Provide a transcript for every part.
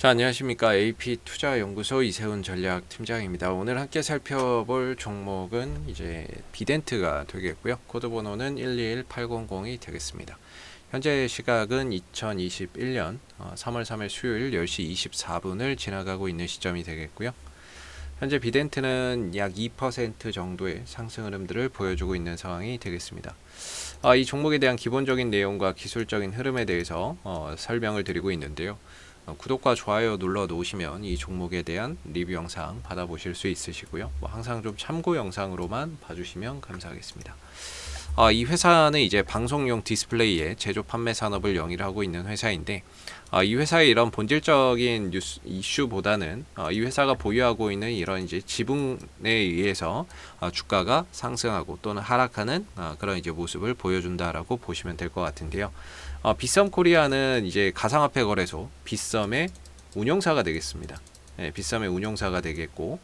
자, 안녕하십니까. AP투자연구소 이세훈 전략팀장입니다. 오늘 함께 살펴볼 종목은 이제 비덴트가 되겠고요. 코드 번호는 121800이 되겠습니다. 현재 시각은 2021년 3월 3일 수요일 10시 24분을 지나가고 있는 시점이 되겠고요. 현재 비덴트는 약 2% 정도의 상승 흐름들을 보여주고 있는 상황이 되겠습니다. 이 종목에 대한 기본적인 내용과 기술적인 흐름에 대해서 설명을 드리고 있는데요. 구독과 좋아요 눌러 놓으시면 이 종목에 대한 리뷰 영상 받아보실 수 있으시고요. 항상 좀 참고 영상으로만 봐주시면 감사하겠습니다. 이 회사는 이제 방송용 디스플레이의 제조 판매 산업을 영위하고 있는 회사인데, 이 회사의 이런 본질적인 이슈보다는 이 회사가 보유하고 있는 이런 이제 지분에 의해서 주가가 상승하고 또는 하락하는 그런 이제 모습을 보여준다라고 보시면 될 것 같은데요. 빗썸코리아는 이제 가상화폐 거래소 빗썸의 운용사가 되겠습니다. 빗썸의 운용사가 되겠고,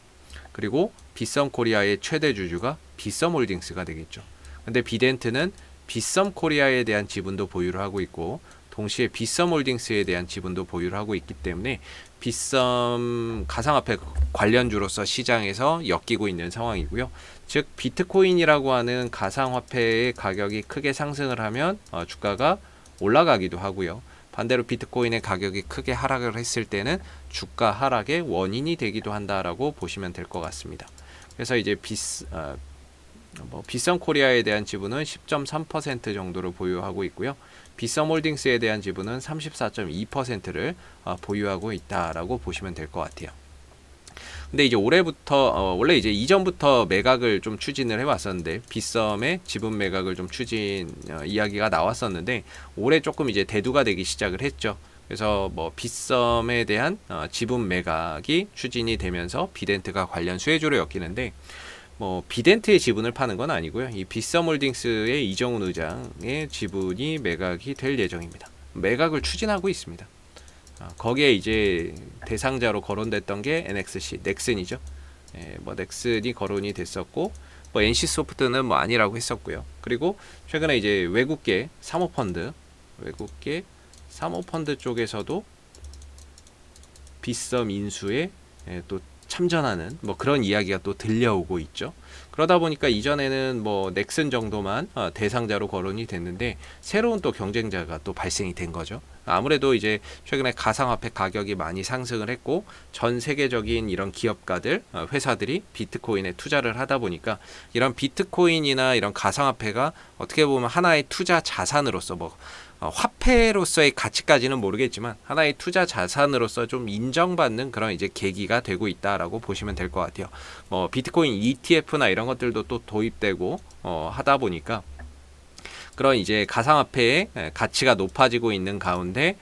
그리고 빗썸코리아의 최대 주주가 빗썸홀딩스가 되겠죠. 근데 비덴트는 빗썸코리아에 대한 지분도 보유를 하고 있고, 동시에 빗썸홀딩스에 대한 지분도 보유를 하고 있기 때문에 빗썸 가상화폐 관련주로서 시장에서 엮이고 있는 상황이고요. 즉 비트코인이라고 하는 가상화폐의 가격이 크게 상승을 하면 주가가 올라가기도 하고요. 반대로 비트코인의 가격이 크게 하락을 했을 때는 주가 하락의 원인이 되기도 한다라고 보시면 될 것 같습니다. 그래서 이제 빗썸코리아에 대한 지분은 10.3% 정도를 보유하고 있고요. 빗썸홀딩스에 대한 지분은 34.2%를 보유하고 있다라고 보시면 될 것 같아요. 근데 이제 올해부터 원래 이제 이전부터 매각을 좀 추진을 해왔었는데, 빗썸의 지분 매각을 좀 추진 이야기가 나왔었는데, 올해 조금 이제 대두가 되기 시작을 했죠. 그래서 빗썸에 대한 지분 매각이 추진이 되면서 비덴트가 관련 수혜주로 엮이는데, 비덴트의 지분을 파는 건 아니고요. 이 빗썸홀딩스의 이정훈 의장의 지분이 매각이 될 예정입니다. 매각을 추진하고 있습니다. 거기에 이제 대상자로 거론됐던 게 NXC, 넥슨이죠. 넥슨이 거론이 됐었고, NC소프트는 아니라고 했었고요. 그리고 최근에 이제 외국계 사모펀드 쪽에서도 빗썸 인수에 또 참전하는 그런 이야기가 또 들려오고 있죠. 그러다 보니까 이전에는 넥슨 정도만 대상자로 거론이 됐는데, 새로운 또 경쟁자가 또 발생이 된 거죠. 아무래도 이제 최근에 가상화폐 가격이 많이 상승을 했고, 전 세계적인 이런 기업가들, 회사들이 비트코인에 투자를 하다 보니까 이런 비트코인이나 이런 가상화폐가 어떻게 보면 하나의 투자 자산으로서 화폐로서의 가치까지는 모르겠지만 하나의 투자 자산으로서 좀 인정받는 그런 이제 계기가 되고 있다라고 보시면 될 것 같아요. 비트코인 ETF나 이런 것들도 또 도입되고 하다 보니까 그런 이제 가상화폐의 가치가 높아지고 있는 가운데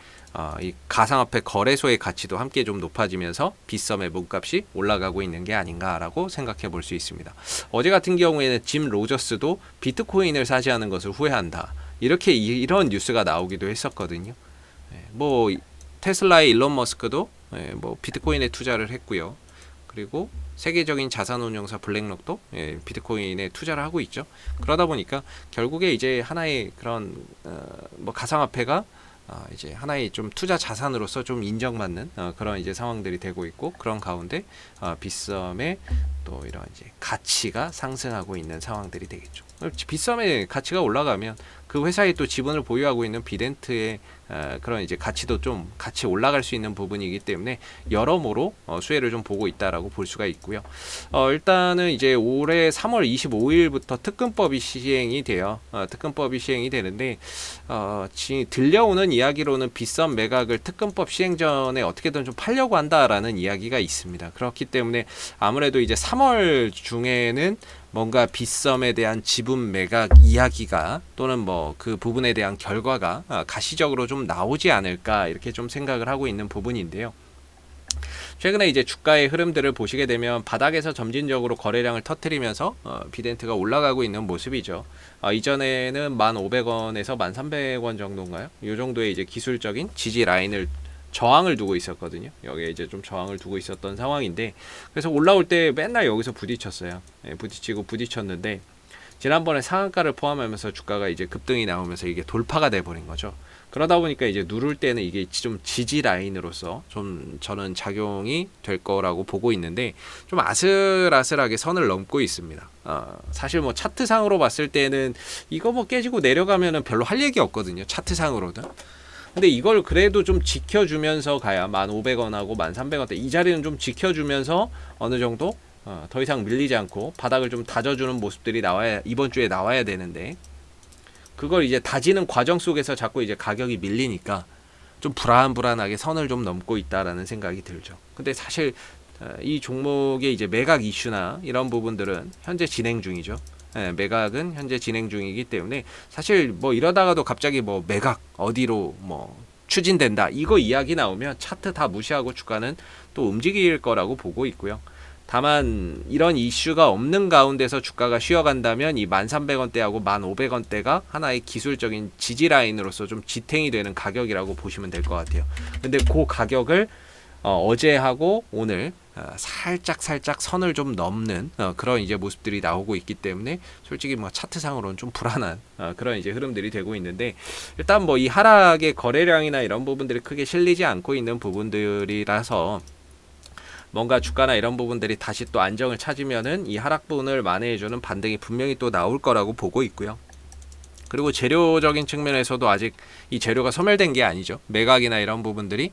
이 가상화폐 거래소의 가치도 함께 좀 높아지면서 빗썸의 몸값이 올라가고 있는 게 아닌가라고 생각해 볼 수 있습니다. 어제 같은 경우에는 짐 로저스도 비트코인을 사지하는 것을 후회한다, 이렇게 이런 뉴스가 나오기도 했었거든요. 테슬라의 일론 머스크도 비트코인에 투자를 했고요. 그리고 세계적인 자산운용사 블랙록도 비트코인에 투자를 하고 있죠. 그러다 보니까 결국에 이제 하나의 그런 가상화폐가 이제 하나의 좀 투자 자산으로서 좀 인정받는 그런 이제 상황들이 되고 있고, 그런 가운데 빗썸의 또 이런 이제 가치가 상승하고 있는 상황들이 되겠죠. 빗썸의 가치가 올라가면 그 회사의 또 지분을 보유하고 있는 비덴트의 그런 이제 가치도 좀 같이 올라갈 수 있는 부분이기 때문에 여러모로 수혜를 좀 보고 있다라고 볼 수가 있고요. 일단은 이제 올해 3월 25일부터 특근법이 시행이 돼요. 특근법이 시행이 되는데 들려오는 이야기로는 빗썸 매각을 특근법 시행 전에 어떻게든 좀 팔려고 한다라는 이야기가 있습니다. 그렇기 때문에 아무래도 이제 3월 중에는 뭔가 빗썸에 대한 지분 매각 이야기가 또는 그 부분에 대한 결과가 가시적으로 좀 나오지 않을까, 이렇게 좀 생각을 하고 있는 부분인데요. 최근에 이제 주가의 흐름들을 보시게 되면 바닥에서 점진적으로 거래량을 터뜨리면서 비덴트가 올라가고 있는 모습이죠. 이전에는 1,500원에서 1,300원 정도인가요? 이 정도의 이제 기술적인 지지 라인을 저항을 두고 있었거든요. 여기에 이제 좀 저항을 두고 있었던 상황인데, 그래서 올라올 때 맨날 여기서 부딪혔어요. 부딪혔는데 지난번에 상한가를 포함하면서 주가가 이제 급등이 나오면서 이게 돌파가 돼 버린 거죠. 그러다 보니까 이제 누를 때는 이게 좀 지지 라인으로서 좀 저는 작용이 될 거라고 보고 있는데, 좀 아슬아슬하게 선을 넘고 있습니다. 사실 뭐 차트상으로 봤을 때는 이거 뭐 깨지고 내려가면은 별로 할 얘기 없거든요, 차트상으로는. 근데 이걸 그래도 좀 지켜주면서 가야 1,500원하고 1,300원대 이 자리는 좀 지켜주면서 어느 정도 더 이상 밀리지 않고 바닥을 좀 다져주는 모습들이 나와야, 이번 주에 나와야 되는데, 그걸 이제 다지는 과정 속에서 자꾸 이제 가격이 밀리니까 좀 불안불안하게 선을 좀 넘고 있다라는 생각이 들죠. 근데 사실 이 종목의 이제 매각 이슈나 이런 부분들은 현재 진행 중이죠. 매각은 현재 진행 중이기 때문에 사실 뭐 이러다가도 갑자기 뭐 매각 어디로 뭐 추진된다 이거 이야기 나오면 차트 다 무시하고 주가는 또 움직일 거라고 보고 있고요. 다만 이런 이슈가 없는 가운데서 주가가 쉬어간다면 이 1,300원대하고 1,500원대가 하나의 기술적인 지지 라인으로서 좀 지탱이 되는 가격이라고 보시면 될 것 같아요. 근데 그 가격을 어제하고 오늘 살짝 선을 좀 넘는 그런 이제 모습들이 나오고 있기 때문에 솔직히 뭐 차트상으로는 좀 불안한 그런 이제 흐름들이 되고 있는데, 일단 뭐 이 하락의 거래량이나 이런 부분들이 크게 실리지 않고 있는 부분들이라서 뭔가 주가나 이런 부분들이 다시 또 안정을 찾으면은 이 하락분을 만회해주는 반등이 분명히 또 나올 거라고 보고 있고요. 그리고 재료적인 측면에서도 아직 이 재료가 소멸된 게 아니죠. 매각이나 이런 부분들이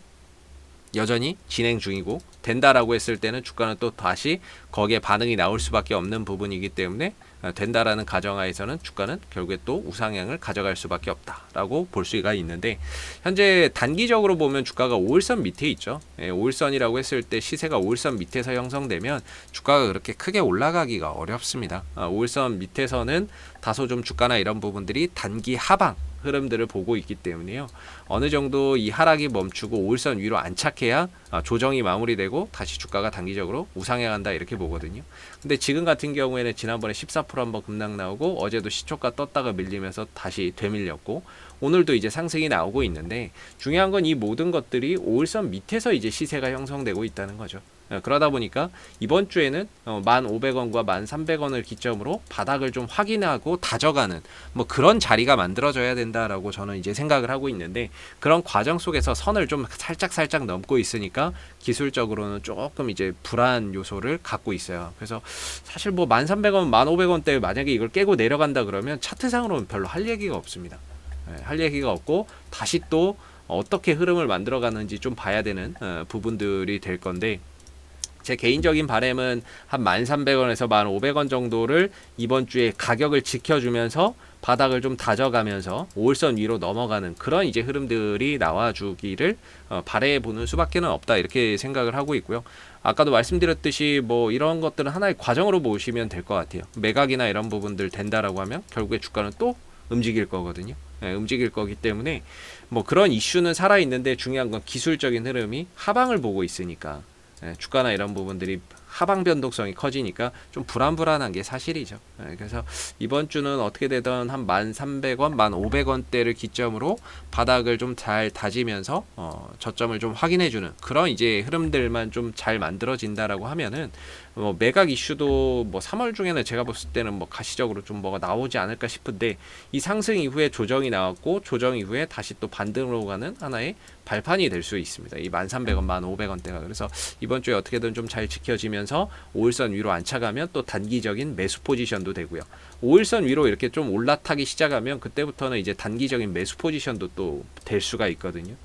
여전히 진행 중이고, 된다라고 했을 때는 주가는 또 다시 거기에 반응이 나올 수밖에 없는 부분이기 때문에 된다라는 가정하에서는 주가는 결국에 또 우상향을 가져갈 수밖에 없다라고 볼 수가 있는데, 현재 단기적으로 보면 주가가 5일선 밑에 있죠. 5일선이라고 했을 때 시세가 5일선 밑에서 형성되면 주가가 그렇게 크게 올라가기가 어렵습니다. 5일선 밑에서는 다소 좀 주가나 이런 부분들이 단기 하방 흐름들을 보고 있기 때문에요. 어느 정도 이 하락이 멈추고 5일선 위로 안착해야 조정이 마무리되고 다시 주가가 단기적으로 우상향한다 이렇게 보거든요. 근데 지금 같은 경우에는 지난번에 14% 한번 급락 나오고 어제도 시초가 떴다가 밀리면서 다시 되밀렸고 오늘도 이제 상승이 나오고 있는데, 중요한 건 이 모든 것들이 5일선 밑에서 이제 시세가 형성되고 있다는 거죠. 그러다 보니까 이번 주에는 1,500원과 1,300원을 기점으로 바닥을 좀 확인하고 다져가는 뭐 그런 자리가 만들어져야 된다라고 저는 이제 생각을 하고 있는데, 그런 과정 속에서 선을 좀 살짝 넘고 있으니까 기술적으로는 조금 이제 불안 요소를 갖고 있어요. 그래서 사실 뭐 1,300원, 1,500원대 만약에 이걸 깨고 내려간다 그러면 차트상으로는 별로 할 얘기가 없습니다. 할 얘기가 없고 다시 또 어떻게 흐름을 만들어가는지 좀 봐야 되는 부분들이 될 건데, 제 개인적인 바람은 한 1,300원에서 1,500원 정도를 이번 주에 가격을 지켜주면서 바닥을 좀 다져가면서 5일선 위로 넘어가는 그런 이제 흐름들이 나와주기를 바라보는 수밖에는 없다 이렇게 생각을 하고 있고요. 아까도 말씀드렸듯이 뭐 이런 것들은 하나의 과정으로 보시면 될 것 같아요. 매각이나 이런 부분들 된다라고 하면 결국에 주가는 또 움직일 거거든요. 움직일 거기 때문에 뭐 그런 이슈는 살아 있는데, 중요한 건 기술적인 흐름이 하방을 보고 있으니까 주가나 이런 부분들이 하방 변동성이 커지니까 좀 불안한 게 사실이죠. 그래서 이번 주는 어떻게 되든 한 1,300원, 1,500원대를 기점으로 바닥을 좀 잘 다지면서 저점을 좀 확인해주는 그런 이제 흐름들만 좀 잘 만들어진다라고 하면은 뭐 매각 이슈도 뭐 3월 중에는 제가 봤을 때는 뭐 가시적으로 좀 뭐가 나오지 않을까 싶은데, 이 상승 이후에 조정이 나왔고 조정 이후에 다시 또 반등으로 가는 하나의 발판이 될 수 있습니다. 이 1,300원, 1,500원대가. 그래서 이번 주에 어떻게든 좀 잘 지켜지면서 5일선 위로 안착하면 또 단기적인 매수 포지션도 되고요. 5일선 위로 이렇게 좀 올라타기 시작하면 그때부터는 이제 단기적인 매수 포지션도 또 될 수가 있거든요.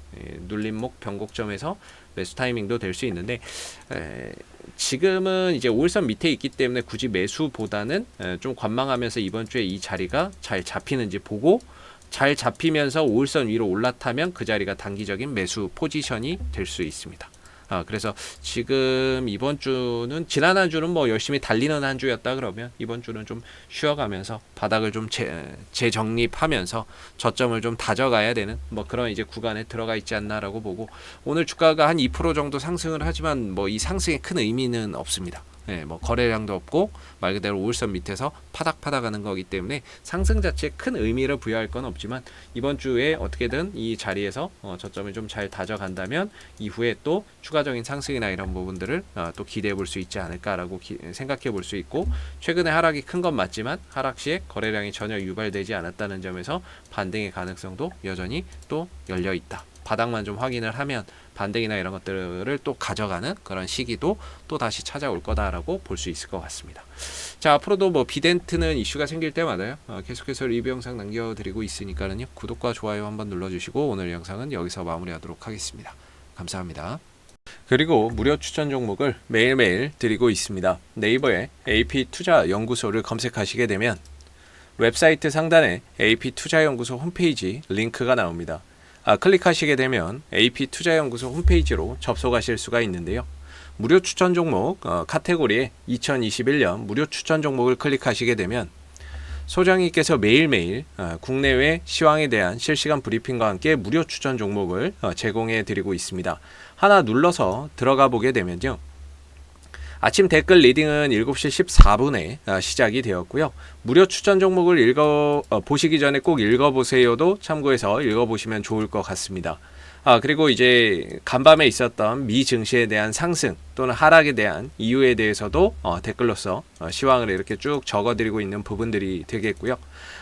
눌림목 변곡점에서 매수 타이밍도 될 수 있는데, 지금은 이제 5일선 밑에 있기 때문에 굳이 매수보다는 좀 관망하면서 이번 주에 이 자리가 잘 잡히는지 보고, 잘 잡히면서 5일선 위로 올라타면 그 자리가 단기적인 매수 포지션이 될 수 있습니다. 그래서 지금 이번 주는, 지난 한 주는 뭐 열심히 달리는 한 주였다 그러면 이번 주는 좀 쉬어가면서 바닥을 좀 재정립하면서 저점을 좀 다져가야 되는 뭐 그런 이제 구간에 들어가 있지 않나라고 보고, 오늘 주가가 한 2% 정도 상승을 하지만 뭐 이 상승에 큰 의미는 없습니다. 뭐 거래량도 없고 말 그대로 우울선 밑에서 파닥파닥 하는 거기 때문에 상승 자체에 큰 의미를 부여할 건 없지만 이번 주에 어떻게든 이 자리에서 저점을 좀 잘 다져간다면 이후에 또 추가적인 상승이나 이런 부분들을 또 기대해 볼 수 있지 않을까라고 생각해 볼 수 있고, 최근에 하락이 큰 건 맞지만 하락 시에 거래량이 전혀 유발되지 않았다는 점에서 반등의 가능성도 여전히 또 열려 있다. 바닥만 좀 확인을 하면 반등이나 이런 것들을 또 가져가는 그런 시기도 또 다시 찾아올 거다라고 볼 수 있을 것 같습니다. 자, 앞으로도 뭐 비덴트는 이슈가 생길 때마다요 계속해서 리뷰 영상 남겨드리고 있으니까는요 구독과 좋아요 한번 눌러주시고 오늘 영상은 여기서 마무리하도록 하겠습니다. 감사합니다. 그리고 무료 추천 종목을 매일매일 드리고 있습니다. 네이버에 AP투자연구소를 검색하시게 되면 웹사이트 상단에 AP투자연구소 홈페이지 링크가 나옵니다. 클릭하시게 되면 AP투자연구소 홈페이지로 접속하실 수가 있는데요. 무료 추천 종목 카테고리에 2021년 무료 추천 종목을 클릭하시게 되면 소장님께서 매일매일 국내외 시황에 대한 실시간 브리핑과 함께 무료 추천 종목을 제공해 드리고 있습니다. 하나 눌러서 들어가 보게 되면요. 아침 댓글 리딩은 7시 14분에 시작이 되었고요. 무료 추천 종목을 보시기 전에 꼭 읽어보세요도 참고해서 읽어보시면 좋을 것 같습니다. 그리고 이제 간밤에 있었던 미 증시에 대한 상승 또는 하락에 대한 이유에 대해서도 댓글로서 시황을 이렇게 쭉 적어드리고 있는 부분들이 되겠고요.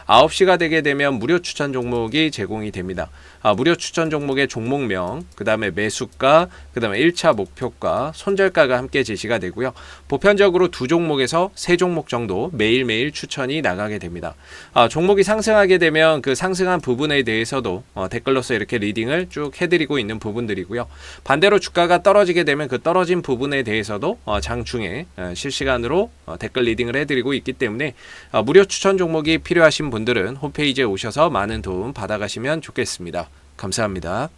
9시가 되게 되면 무료 추천 종목이 제공이 됩니다. 무료 추천 종목의 종목명, 그 다음에 매수가, 그 다음에 1차 목표가, 손절가가 함께 제시가 되고요. 보편적으로 2종목에서 3종목 정도 매일매일 추천이 나가게 됩니다. 종목이 상승하게 되면 그 상승한 부분에 대해서도 댓글로서 이렇게 리딩을 쭉 해드리고 있는 부분들이고요. 반대로 주가가 떨어지게 되면 그 떨어진 부분에 대해서도 장중에 실시간으로 댓글 리딩을 해드리고 있기 때문에 무료 추천 종목이 필요하신 분들은 홈페이지에 오셔서 많은 도움 받아가시면 좋겠습니다. 감사합니다.